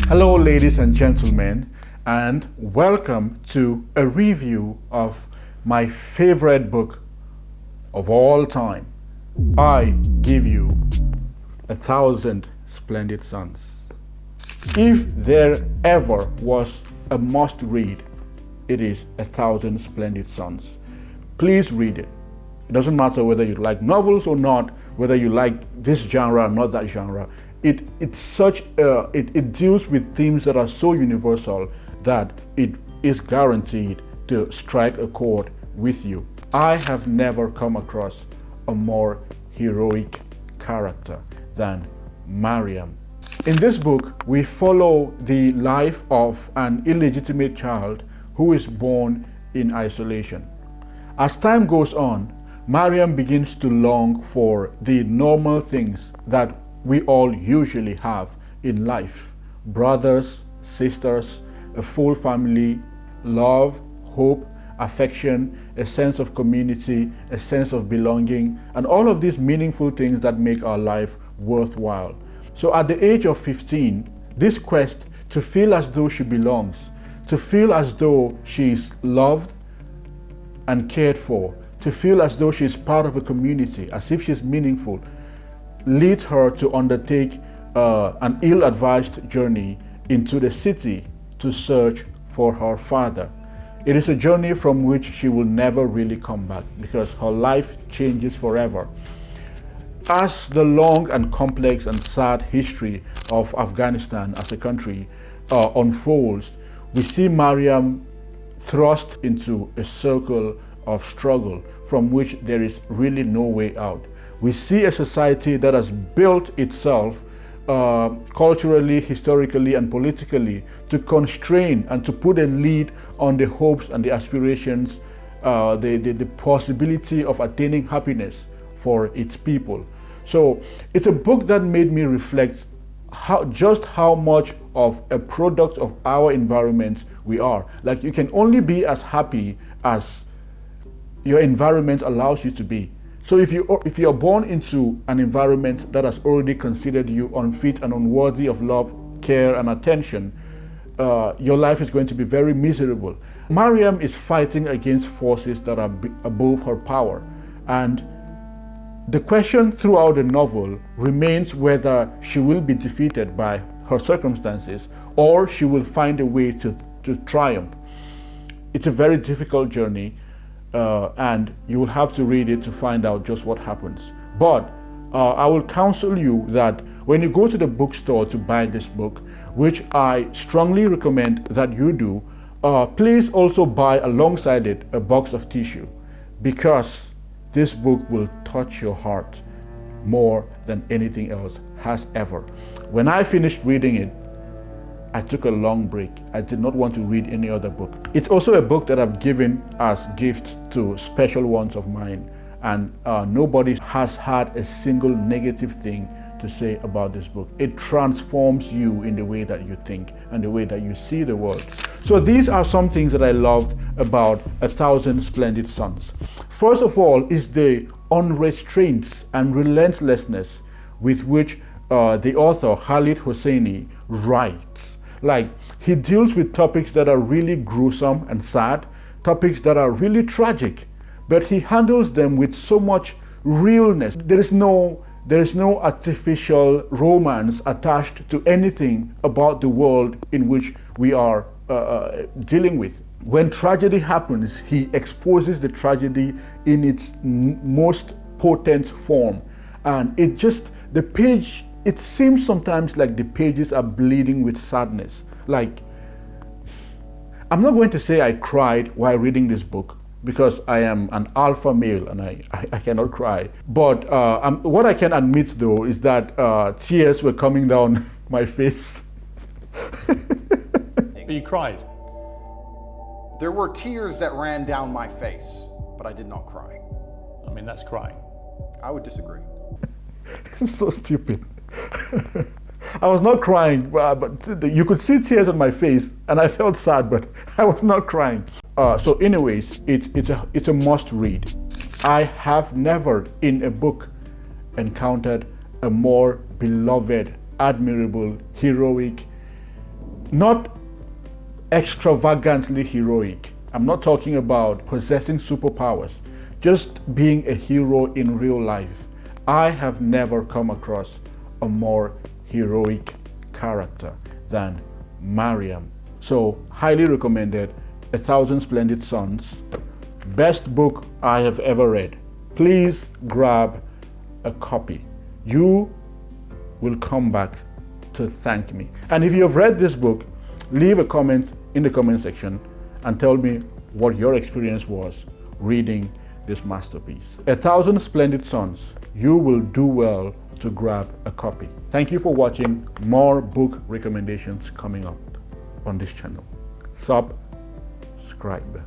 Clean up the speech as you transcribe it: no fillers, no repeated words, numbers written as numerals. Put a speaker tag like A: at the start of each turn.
A: Hello, ladies and gentlemen, and welcome to a review of my favorite book of all time. I give you A Thousand Splendid Suns. If there ever was a must read, it is A Thousand Splendid Suns. Please read it. It doesn't matter whether you like novels or not, whether you like this genre or not that genre. It deals with themes that are so universal that it is guaranteed to strike a chord with you. I have never come across a more heroic character than Mariam. In this book, we follow the life of an illegitimate child who is born in isolation. As time goes on, Mariam begins to long for the normal things that we all usually have in life: brothers, sisters, a full family, love, hope, affection, a sense of community, a sense of belonging, and all of these meaningful things that make our life worthwhile. So at the age of 15, this quest to feel as though she belongs, to feel as though she is loved and cared for, to feel as though she is part of a community, as if she's meaningful, leads her to undertake an ill-advised journey into the city to search for her father. It is a journey from which she will never really come back because her life changes forever. As the long and complex and sad history of Afghanistan as a country unfolds, we see Mariam thrust into a circle of struggle from which there is really no way out. We see a society that has built itself culturally, historically, and politically to constrain and to put a lid on the hopes and the aspirations, the possibility of attaining happiness for its people. So it's a book that made me reflect just how much of a product of our environment we are. Like, you can only be as happy as your environment allows you to be. So if you're born into an environment that has already considered you unfit and unworthy of love, care, and attention, your life is going to be very miserable. Mariam is fighting against forces that are above her power. And the question throughout the novel remains whether she will be defeated by her circumstances or she will find a way to triumph. It's a very difficult journey. And you will have to read it to find out just what happens. But I will counsel you that when you go to the bookstore to buy this book, which I strongly recommend that you do, please also buy alongside it a box of tissue, because this book will touch your heart more than anything else has ever. When I finished reading it, I took a long break. I did not want to read any other book. It's also a book that I've given as gift to special ones of mine, and nobody has had a single negative thing to say about this book. It transforms you in the way that you think and the way that you see the world. So these are some things that I loved about A Thousand Splendid Suns. First of all is the unrestraint and relentlessness with which the author Khaled Hosseini writes. Like, he deals with topics that are really gruesome and sad, topics that are really tragic, but he handles them with so much realness. There is no artificial romance attached to anything about the world in which we are dealing with. When tragedy happens, he exposes the tragedy in its most potent form, and it seems sometimes like the pages are bleeding with sadness. Like, I'm not going to say I cried while reading this book, because I am an alpha male and I cannot cry. But what I can admit, though, is that tears were coming down my face.
B: But you cried?
C: There were tears that ran down my face, but I did not cry.
B: I mean, that's crying.
C: I would disagree.
A: It's so stupid. I was not crying, but you could see tears on my face, and I felt sad, but I was not crying. So anyways, it's a must read. I have never in a book encountered a more beloved, admirable, heroic, Not extravagantly heroic. I'm not talking about possessing superpowers, just being a hero in real life. I have never come across a more heroic character than Mariam. So, highly recommended. A Thousand Splendid Suns. Best book I have ever read. Please grab a copy. You will come back to thank me. And if you have read this book, leave a comment in the comment section and tell me what your experience was reading this masterpiece. A Thousand Splendid Suns. You will do well to grab a copy. Thank you for watching. More book recommendations coming up on this channel. Subscribe.